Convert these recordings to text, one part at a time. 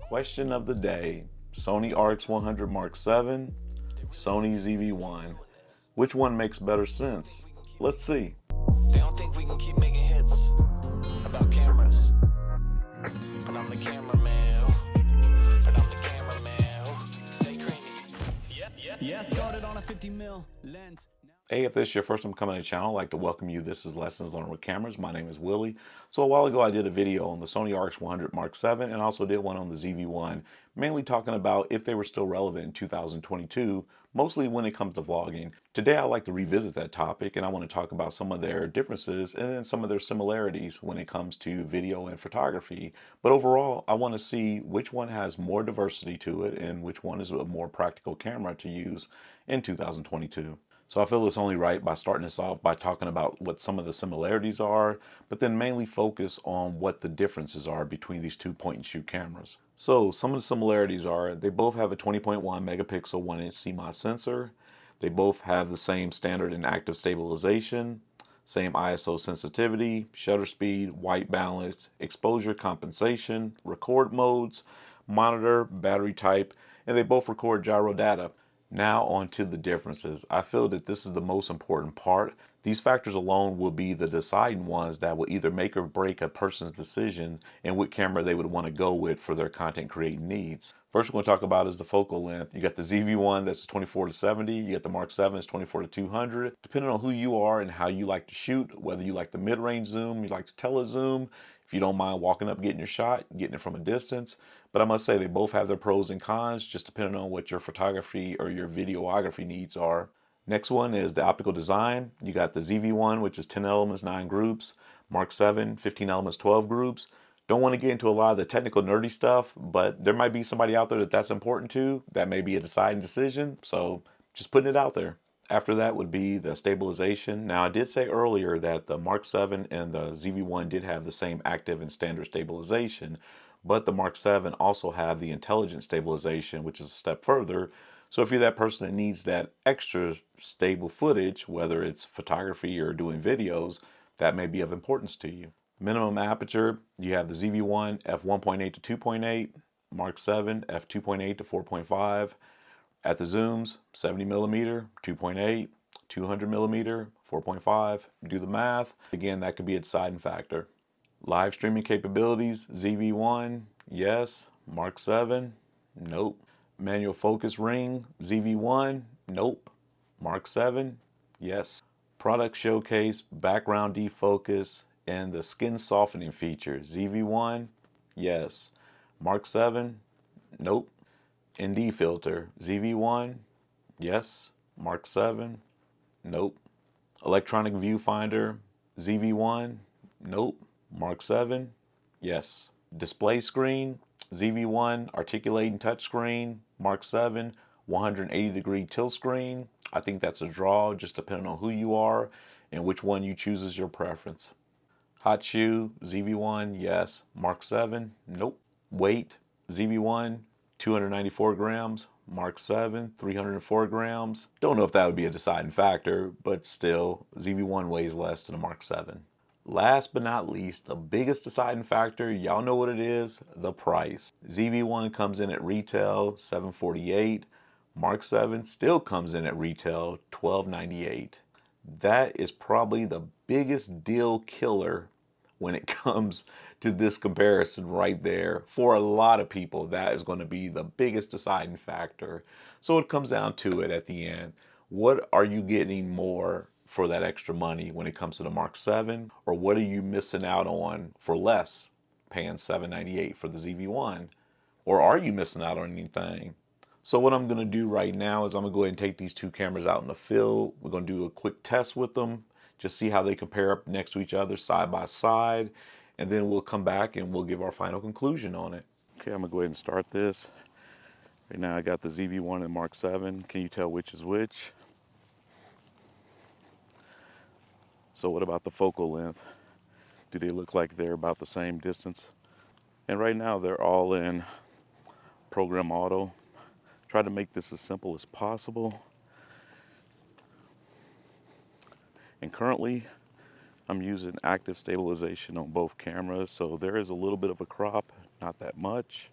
Question of the day, Sony RX100 Mark VII, Sony ZV1. Which one makes better sense? Let's see. They don't think we can keep making hits about cameras, but I'm the cameraman. But I'm the cameraman. Stay creamy. Yeah, started on a 50 mil lens. Hey, if this is your first time coming to the channel, I'd like to welcome you. This is Lessons Learned with Cameras. My name is Willie. So a while ago, I did a video on the Sony RX100 Mark VII and also did one on the ZV1, mainly talking about if they were still relevant in 2022, mostly when it comes to vlogging. Today, I'd like to revisit that topic and I want to talk about some of their differences and then some of their similarities when it comes to video and photography. But overall, I want to see which one has more diversity to it and which one is a more practical camera to use in 2022. So I feel it's only right by starting this off by talking about what some of the similarities are, but then mainly focus on what the differences are between these two point and shoot cameras. So some of the similarities are they both have a 20.1 megapixel 1-inch CMOS sensor. They both have the same standard and active stabilization, same ISO sensitivity, shutter speed, white balance, exposure compensation, record modes, monitor, battery type, and they both record gyro data. Now on to the differences. I feel that this is the most important part. These factors alone will be the deciding ones that will either make or break a person's decision and what camera they would want to go with for their content creating needs. First we're going to talk about is the focal length. You got the ZV1 that's 24 to 70. You got the Mark 7 is 24 to 200. Depending on who you are and how you like to shoot, whether you like the mid-range zoom, you like to telezoom, if you don't mind walking up, getting your shot, getting it from a distance. But I must say they both have their pros and cons, just depending on what your photography or your videography needs are. Next one is the optical design. You got the ZV1, which is 10 elements, 9 groups. Mark 7, 15 elements, 12 groups. Don't want to get into a lot of the technical nerdy stuff, but there might be somebody out there that that's important to. That may be a deciding decision, so just putting it out there. After that would be the stabilization. Now I did say earlier that the Mark 7 and the ZV1 did have the same active and standard stabilization, but the Mark 7 also have the intelligent stabilization, which is a step further. So if you're that person that needs that extra stable footage, whether it's photography or doing videos, that may be of importance to you. Minimum aperture, you have the ZV1 f1.8 to 2.8, Mark 7 f2.8 to 4.5. At the zooms, 70 millimeter, 2.8, 200 millimeter, 4.5. Do the math. Again, that could be a deciding factor. Live streaming capabilities, ZV1, yes. Mark 7, nope. Manual focus ring, ZV1, nope. Mark 7, yes. Product showcase, background defocus, and the skin softening feature, ZV1, yes. Mark 7, nope. ND filter, ZV1, yes. Mark 7, nope. Electronic viewfinder, ZV1, nope. Mark 7, yes. Display screen, ZV1, articulating touchscreen, Mark 7, 180-degree tilt screen. I think that's a draw, just depending on who you are and which one you choose as your preference. Hot shoe, ZV1, yes. Mark 7, nope. Weight, ZV1, 294 grams, Mark 7, 304 grams. Don't know if that would be a deciding factor, but still, ZV1 weighs less than a Mark 7. Last but not least, the biggest deciding factor, y'all know what it is, the price. ZV1 comes in at retail $748. Mark 7 still comes in at retail $1298. That is probably the biggest deal killer when it comes to this comparison right there. For a lot of people, that is going to be the biggest deciding factor. So it comes down to it at the end. What are you getting more for that extra money when it comes to the Mark 7? Or what are you missing out on for less, paying $798 for the ZV1? Or are you missing out on anything? So what I'm going to do right now is I'm going to go ahead and take these two cameras out in the field. We're going to do a quick test with them. Just see how they compare up next to each other side by side, and then we'll come back and we'll give our final conclusion on it. Okay, I'm gonna go ahead and start this. Right now I got the ZV1 and Mark 7. Can you tell which is which? So what about the focal length? Do they look like they're about the same distance? And right now they're all in program auto. Try to make this as simple as possible. And currently I'm using active stabilization on both cameras, so there is a little bit of a crop, not that much.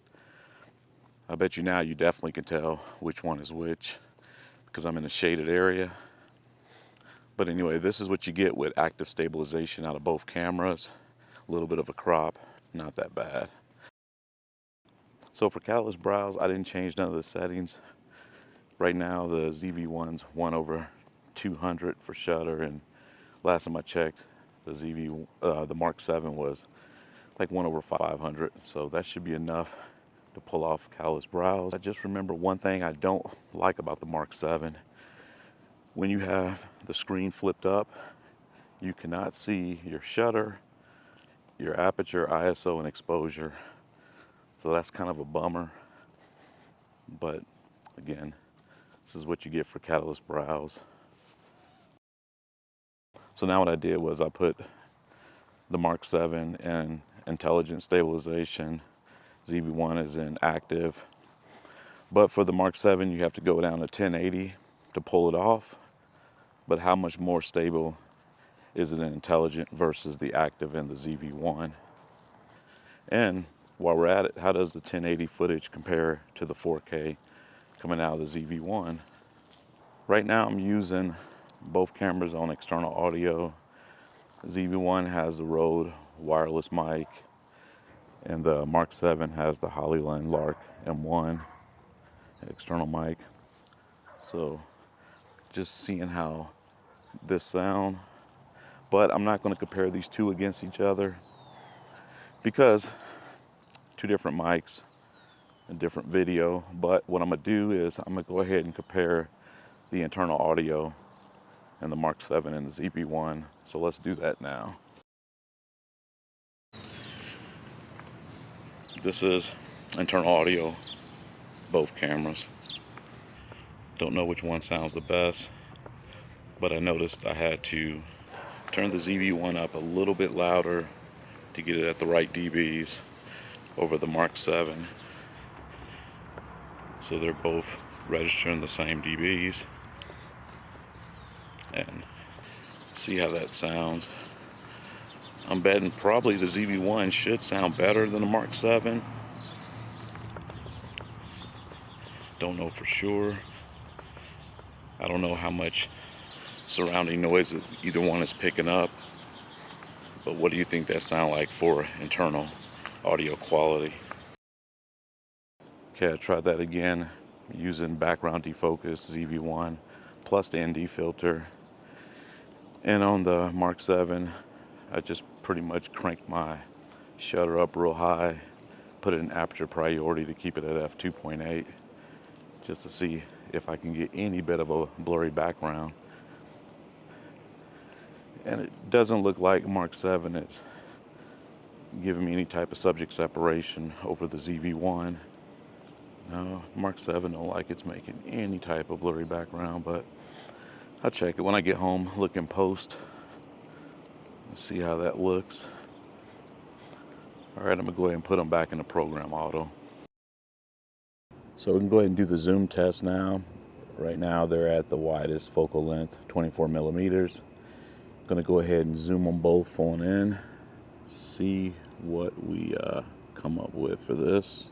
I bet you now you definitely can tell which one is which because I'm in a shaded area. But anyway, this is what you get with active stabilization out of both cameras. A little bit of a crop, not that bad. So for catalyst browse, I didn't change none of the settings. Right now the ZV1's 1/200 for shutter, and last time I checked, the Mark 7 was like 1/500. So that should be enough to pull off catalyst browse. I just remember one thing I don't like about the Mark 7. When you have the screen flipped up, you cannot see your shutter, your aperture, ISO, and exposure. So that's kind of a bummer. But again, this is what you get for catalyst browse. So now what I did was I put the Mark 7 in intelligent stabilization. ZV1 is in active. But for the Mark 7, you have to go down to 1080 to pull it off. But how much more stable is it in intelligent versus the active in the ZV1? And while we're at it, how does the 1080 footage compare to the 4K coming out of the ZV1? Right now I'm using both cameras on external audio. ZV1 has the Rode wireless mic, and the Mark 7 has the Hollyland Lark M1 external mic. So just seeing how this sound, but I'm not going to compare these two against each other because two different mics and different video. But what I'm going to do is I'm going to go ahead and compare the internal audio and the Mark 7 and the ZV1. So let's do that now. This is internal audio, both cameras. Don't know which one sounds the best, but I noticed I had to turn the ZV1 up a little bit louder to get it at the right dBs over the Mark 7. So they're both registering the same dBs. And see how that sounds. I'm betting probably the ZV1 should sound better than the Mark 7. Don't know for sure. I don't know how much surrounding noise that either one is picking up. But what do you think that sound like for internal audio quality? Okay, I tried that again using background defocus ZV1 plus the ND filter. And on the Mark 7, I just pretty much cranked my shutter up real high, put it in aperture priority to keep it at f2.8, just to see if I can get any bit of a blurry background. And it doesn't look like Mark 7 is giving me any type of subject separation over the ZV1. No, Mark 7 don't like it's making any type of blurry background, but I'll check it when I get home, look in post, see how that looks. All right, I'm gonna go ahead and put them back in the program auto. So we can go ahead and do the zoom test now. Right now they're at the widest focal length, 24 millimeters. I'm gonna go ahead and zoom them both on in, see what we come up with for this.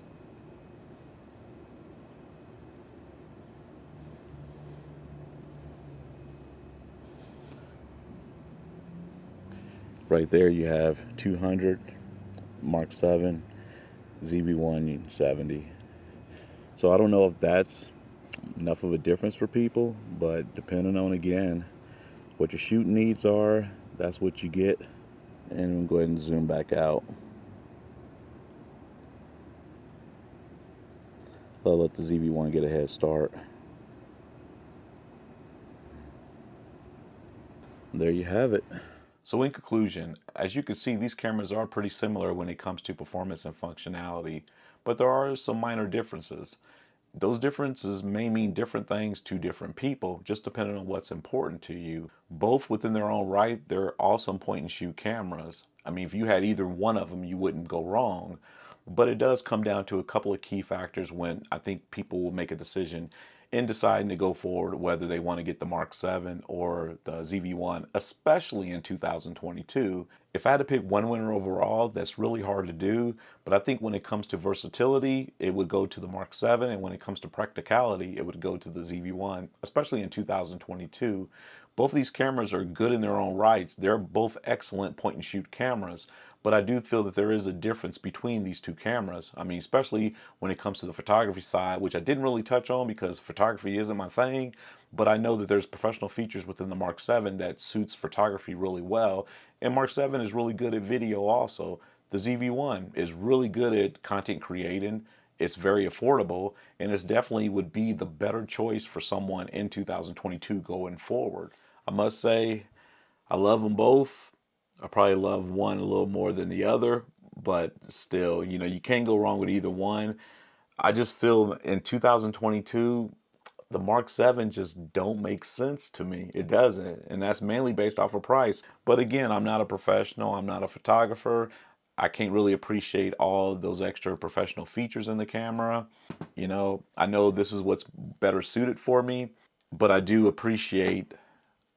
Right there you have 200, Mark 7, ZV1 70. So I don't know if that's enough of a difference for people, but depending on, again, what your shooting needs are, that's what you get. And we'll go ahead and zoom back out. I'll let the ZV1 get a head start. There you have it. So in conclusion, as you can see, these cameras are pretty similar when it comes to performance and functionality, but there are some minor differences. Those differences may mean different things to different people, just depending on what's important to you. Both within their own right, they're awesome point and shoot cameras. I mean, if you had either one of them, you wouldn't go wrong. But it does come down to a couple of key factors when I think people will make a decision in deciding to go forward whether they want to get the Mark 7 or the ZV-1, especially in 2022. If I had to pick one winner overall, that's really hard to do, but I think when it comes to versatility, it would go to the Mark 7, and when it comes to practicality, it would go to the ZV-1, especially in 2022. Both of these cameras are good in their own rights. They're both excellent point and shoot cameras, but I do feel that there is a difference between these two cameras. I mean, especially when it comes to the photography side, which I didn't really touch on because photography isn't my thing, but I know that there's professional features within the Mark 7 that suits photography really well, and Mark 7 is really good at video also. The ZV-1 is really good at content creating. It's very affordable, and it's definitely would be the better choice for someone in 2022 going forward. I must say, I love them both. I probably love one a little more than the other, but still, you can't go wrong with either one. I just feel in 2022, the Mark 7 just don't make sense to me. It doesn't. And that's mainly based off of price. But again, I'm not a professional. I'm not a photographer. I can't really appreciate all those extra professional features in the camera. I know this is what's better suited for me, but I do appreciate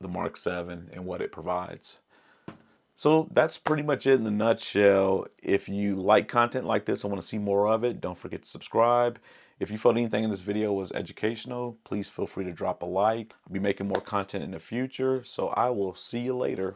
the Mark 7 and what it provides. So that's pretty much it in a nutshell. If you like content like this and want to see more of it, don't forget to subscribe. If you felt anything in this video was educational, please feel free to drop a like. I'll be making more content in the future, so I will see you later.